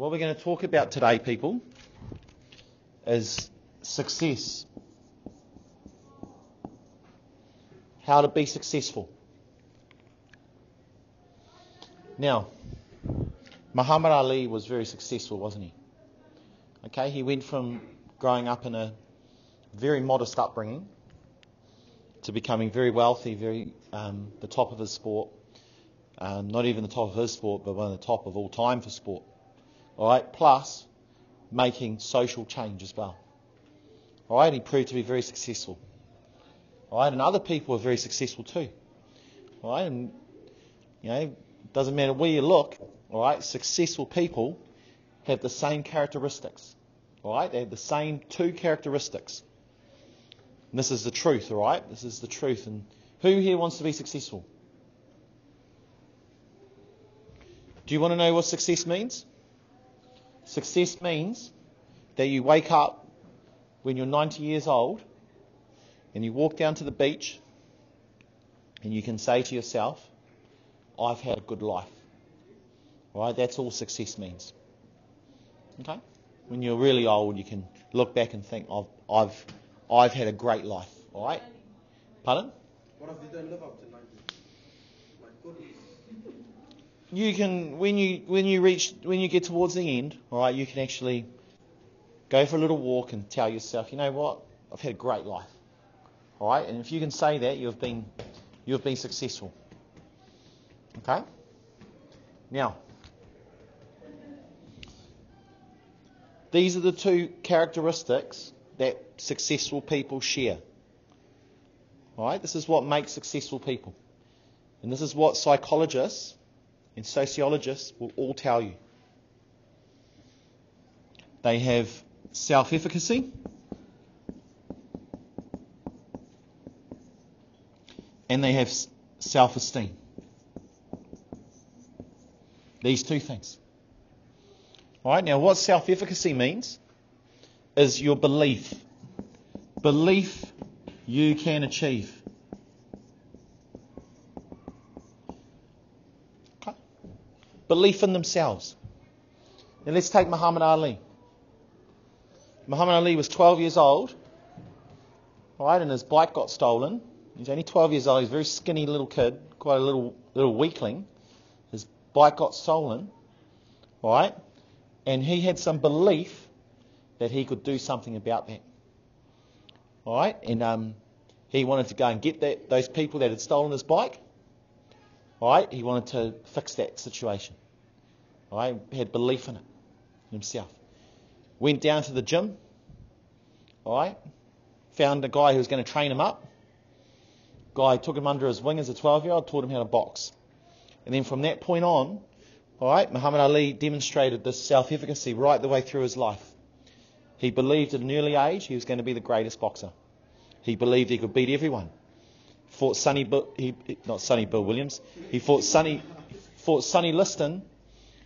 What we're going to talk about today, people, is success. How to be successful. Now, Muhammad Ali was very successful, wasn't he? Okay, he went from growing up in a very modest upbringing to becoming very wealthy, the top of his sport. Not even the top of his sport, but one of the top of all time for sport. All right, plus making social change as well. All right, he proved to be very successful. All right, and other people are very successful too. All right, and doesn't matter where you look. All right, successful people have the same characteristics. All right, they have the same two characteristics. And this is the truth. All right, this is the truth. And who here wants to be successful? Do you want to know what success means? Success means that you wake up when you're 90 years old and you walk down to the beach and you can say to yourself, I've had a good life. All right, that's all success means. Okay? When you're really old, you can look back and think, I've had a great life. All right? Pardon? What if you don't live up to 90? My goodness. You can, when you get towards the end, all right, you can actually go for a little walk and tell yourself, you know what, I've had a great life. All right, and if you can say that, you've been successful. Okay? Now, these are the two characteristics that successful people share. All right, this is what makes successful people. And this is what psychologists and sociologists will all tell you. They have self-efficacy and they have self-esteem. These two things. All right, now what self-efficacy means is your belief. Belief you can achieve. Okay. Belief in themselves. Now let's take Muhammad Ali. Muhammad Ali was 12 years old, all right, and his bike got stolen. He's only 12 years old. He's a very skinny little kid, quite a little weakling. His bike got stolen, all right, and he had some belief that he could do something about that. All right, and he wanted to go and get those people that had stolen his bike. All right, he wanted to fix that situation. All right, he had belief in it himself. Went down to the gym. All right, found a guy who was going to train him up. Guy took him under his wing as a 12-year-old, taught him how to box. And then from that point on, all right, Muhammad Ali demonstrated this self-efficacy right the way through his life. He believed at an early age he was going to be the greatest boxer. He believed he could beat everyone. Fought not Sonny Bill Williams. He fought Sonny Liston.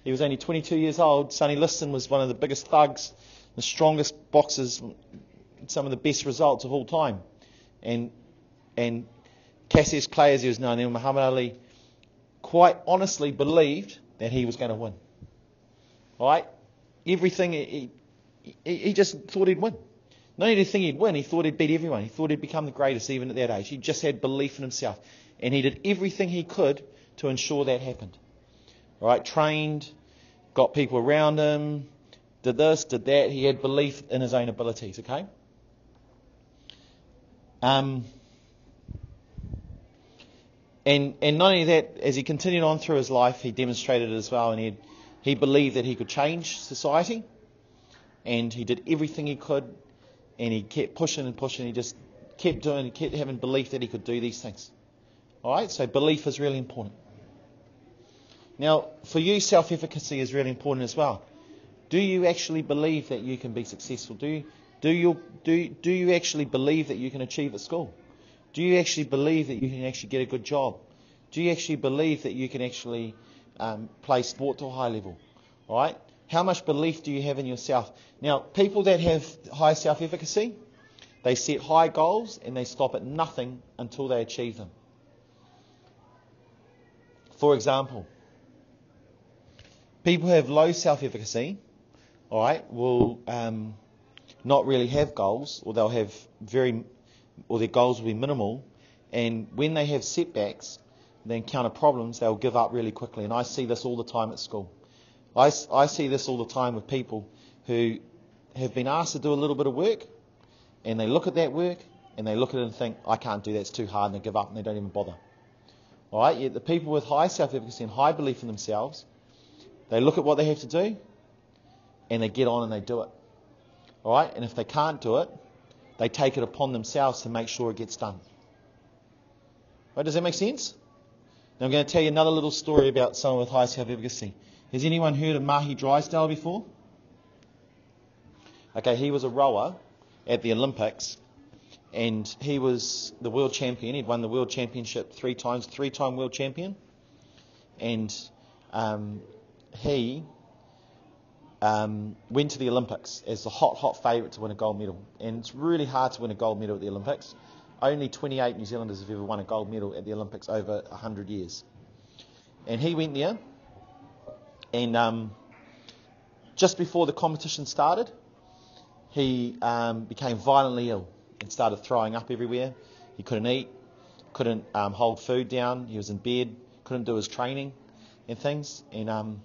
He was only 22 years old. Sonny Liston was one of the biggest thugs, the strongest boxers, some of the best results of all time. And Cassius Clay, as he was known, and Muhammad Ali quite honestly believed that he was going to win. All right? Everything, he just thought he'd win. Not only did he think he'd win, he thought he'd beat everyone. He thought he'd become the greatest even at that age. He just had belief in himself. And he did everything he could to ensure that happened. All right? Trained, got people around him, did this, did that. He had belief in his own abilities, okay? And not only that, as he continued on through his life, he demonstrated it as well, and he believed that he could change society, and he did everything he could, and he kept pushing and pushing. He just kept doing, he kept having belief that he could do these things. All right, so belief is really important. Now, for you, self-efficacy is really important as well. Do you actually believe that you can be successful? Do you actually believe that you can achieve at school? Do you actually believe that you can actually get a good job? Do you actually believe that you can actually play sport to a high level? All right? How much belief do you have in yourself? Now, people that have high self-efficacy, they set high goals and they stop at nothing until they achieve them. For example, People who have low self-efficacy, all right, will not really have goals, or they'll have or their goals will be minimal. And when they have setbacks, they encounter problems, they'll give up really quickly. And I see this all the time at school. I see this all the time with people who have been asked to do a little bit of work, and they look at that work, and they look at it and think, I can't do that, it's too hard, and they give up and they don't even bother. All right? Yet the people with high self-efficacy and high belief in themselves, they look at what they have to do, and they get on and they do it. All right? And if they can't do it, they take it upon themselves to make sure it gets done. Right? Does that make sense? Now I'm going to tell you another little story about someone with high self-efficacy. Has anyone heard of Mahi Drysdale before? Okay, he was a rower at the Olympics, and he was the world champion. He'd won the world championship 3 times, 3-time world champion. And he went to the Olympics as the hot favourite to win a gold medal. And it's really hard to win a gold medal at the Olympics. Only 28 New Zealanders have ever won a gold medal at the Olympics over 100 years. And he went there, and just before the competition started, he became violently ill and started throwing up everywhere. He couldn't eat, couldn't hold food down. He was in bed, couldn't do his training and things. And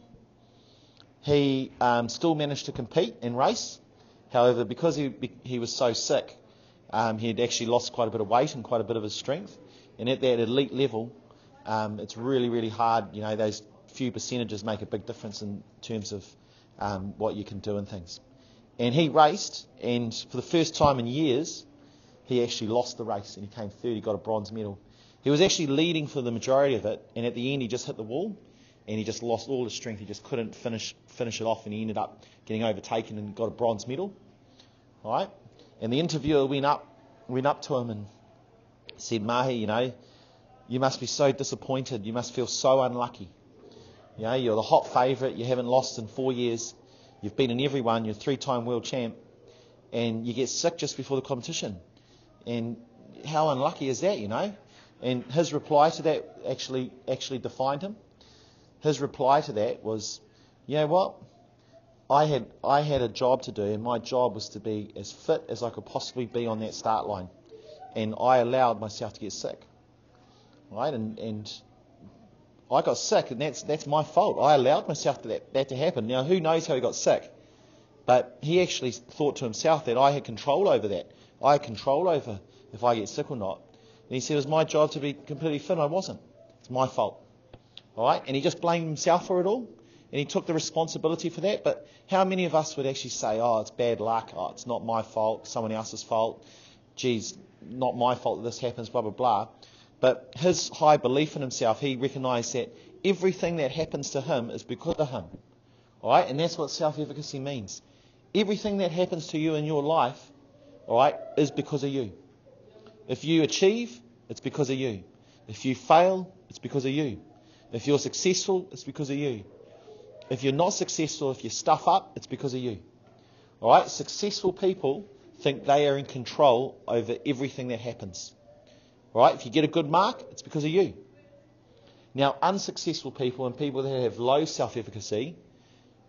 he still managed to compete and race. However, because he was so sick, he had actually lost quite a bit of weight and quite a bit of his strength. And at that elite level, it's really, really hard. You know, those few percentages make a big difference in terms of what you can do and things. And he raced, and for the first time in years, he actually lost the race, and he came third. He got a bronze medal. He was actually leading for the majority of it, and at the end he just hit the wall, and he just lost all his strength. He just couldn't finish it off, and he ended up getting overtaken and got a bronze medal. All right? And the interviewer went up to him and said, Mahi, you know, you must be so disappointed. You must feel so unlucky. You know, you're the hot favourite. You haven't lost in 4 years. You've beaten everyone. You're a 3-time world champ. And you get sick just before the competition. And how unlucky is that, you know? And his reply to that actually defined him. His reply to that was, you know what? I had a job to do, and my job was to be as fit as I could possibly be on that start line. And I allowed myself to get sick. Right? And I got sick, and that's my fault. I allowed myself that to happen. Now, who knows how he got sick? But he actually thought to himself that I had control over that. I had control over if I get sick or not. And he said it was my job to be completely fit. I wasn't. It's my fault. All right? And he just blamed himself for it all. And he took the responsibility for that. But how many of us would actually say, oh, it's bad luck. Oh, it's not my fault. Someone else's fault. Geez, not my fault that this happens, blah, blah, blah. But his high belief in himself, he recognised that everything that happens to him is because of him. All right? And that's what self-efficacy means. Everything that happens to you in your life, all right, is because of you. If you achieve, it's because of you. If you fail, it's because of you. If you're successful, it's because of you. If you're not successful, if you stuff up, it's because of you. All right? Successful people think they are in control over everything that happens. All right? If you get a good mark, it's because of you. Now, unsuccessful people and people that have low self-efficacy,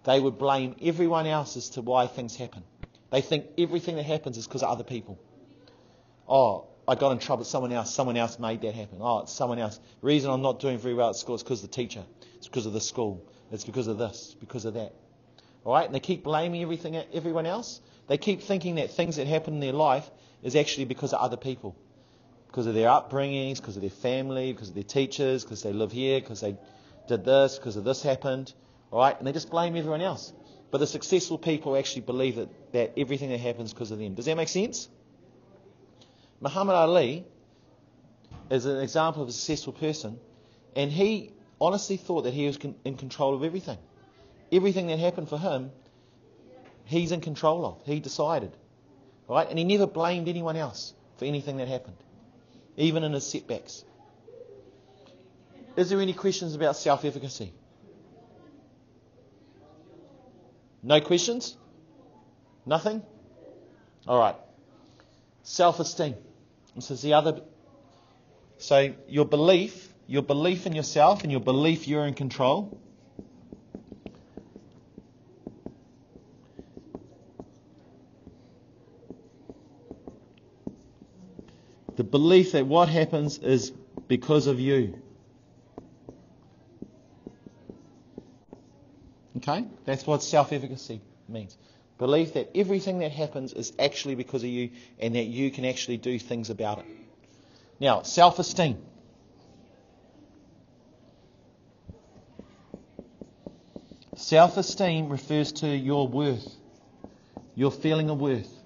they would blame everyone else as to why things happen. They think everything that happens is because of other people. Oh, I got in trouble with someone else made that happen. Oh, it's someone else. The reason I'm not doing very well at school is because of the teacher. It's because of the school. It's because of this, because of that. All right? And they keep blaming everyone else. They keep thinking that things that happen in their life is actually because of other people. Because of their upbringings, because of their family, because of their teachers, because they live here, because they did this, because of this happened. All right? And they just blame everyone else. But the successful people actually believe that everything that happens is because of them. Does that make sense? Muhammad Ali is an example of a successful person, and he honestly thought that he was in control of everything. Everything that happened for him, he's in control of. He decided. All right? And he never blamed anyone else for anything that happened, even in his setbacks. Is there any questions about self-efficacy? No questions? Nothing? All right. Self-esteem. This is the other. So your belief in yourself and your belief you're in control The belief that what happens is because of you. Okay? That's what self-efficacy means. Belief that everything that happens is actually because of you and that you can actually do things about it. Now, self-esteem. Self-esteem refers to your worth, your feeling of worth.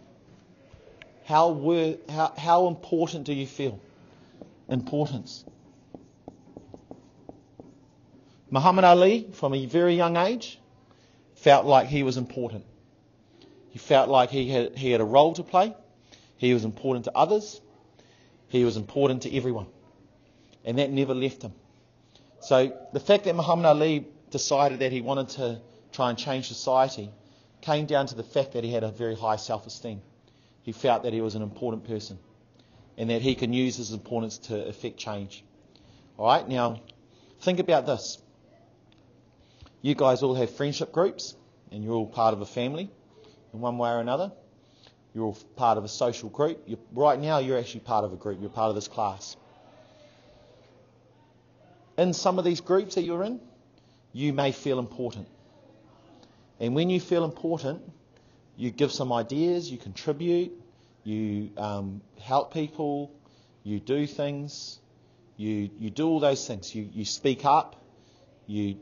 How important do you feel? Importance. Muhammad Ali, from a very young age, felt like he was important. He felt like he had a role to play. He was important to others. He was important to everyone. And that never left him. So the fact that Muhammad Ali decided that he wanted to try and change society came down to the fact that he had a very high self-esteem. He felt that he was an important person and that he can use his importance to effect change. All right, now think about this. You guys all have friendship groups and you're all part of a family in one way or another. You're all part of a social group. Right now you're actually part of a group. You're part of this class. In some of these groups that you're in, you may feel important. And when you feel important, you give some ideas, you contribute, you help people, you do things, you do all those things. You speak up, you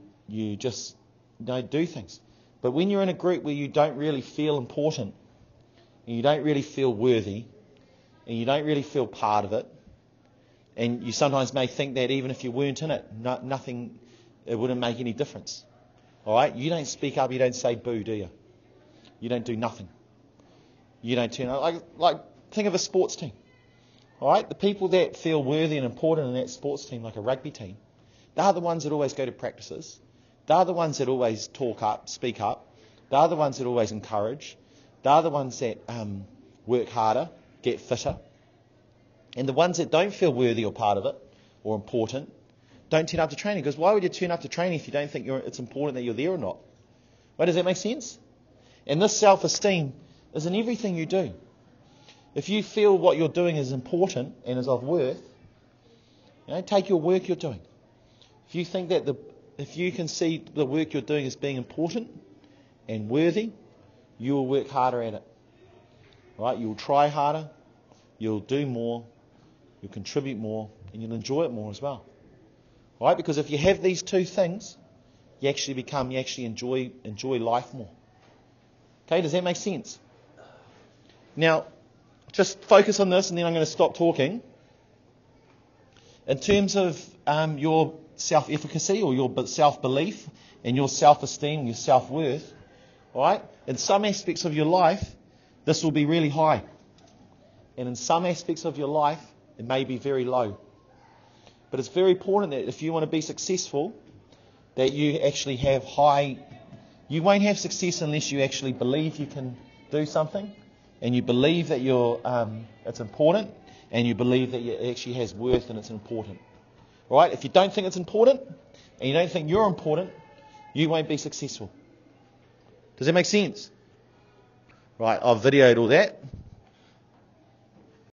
just do things. But when you're in a group where you don't really feel important, and you don't really feel worthy, and you don't really feel part of it, and you sometimes may think that even if you weren't in it, it wouldn't make any difference. All right? You don't speak up, you don't say boo, do you? You don't do nothing. You don't turn up. Like think of a sports team. All right? The people that feel worthy and important in that sports team, like a rugby team, they're the ones that always go to practices. They're the ones that always talk up, speak up. They're the ones that always encourage. They're the ones that work harder, get fitter. And the ones that don't feel worthy or part of it or important don't turn up to training. Because why would you turn up to training if you don't think it's important that you're there or not? Right, does that make sense? And this self-esteem is in everything you do. If you feel what you're doing is important and is of worth, take your work you're doing. If you think that if you can see the work you're doing as being important and worthy, you will work harder at it. Right? You'll try harder, you'll do more, you'll contribute more, and you'll enjoy it more as well. Right? Because if you have these two things, you actually enjoy life more. Okay, does that make sense? Now, just focus on this and then I'm going to stop talking. In terms of your self-efficacy or your self-belief and your self-esteem, your self-worth, all right, in some aspects of your life, this will be really high. And in some aspects of your life, it may be very low. But it's very important that if you want to be successful, that you actually have high. You won't have success unless you actually believe you can do something, and you believe that it's important, and you believe that it actually has worth and it's important. All right? If you don't think it's important, and you don't think you're important, you won't be successful. Does that make sense? Right, I've videoed all that.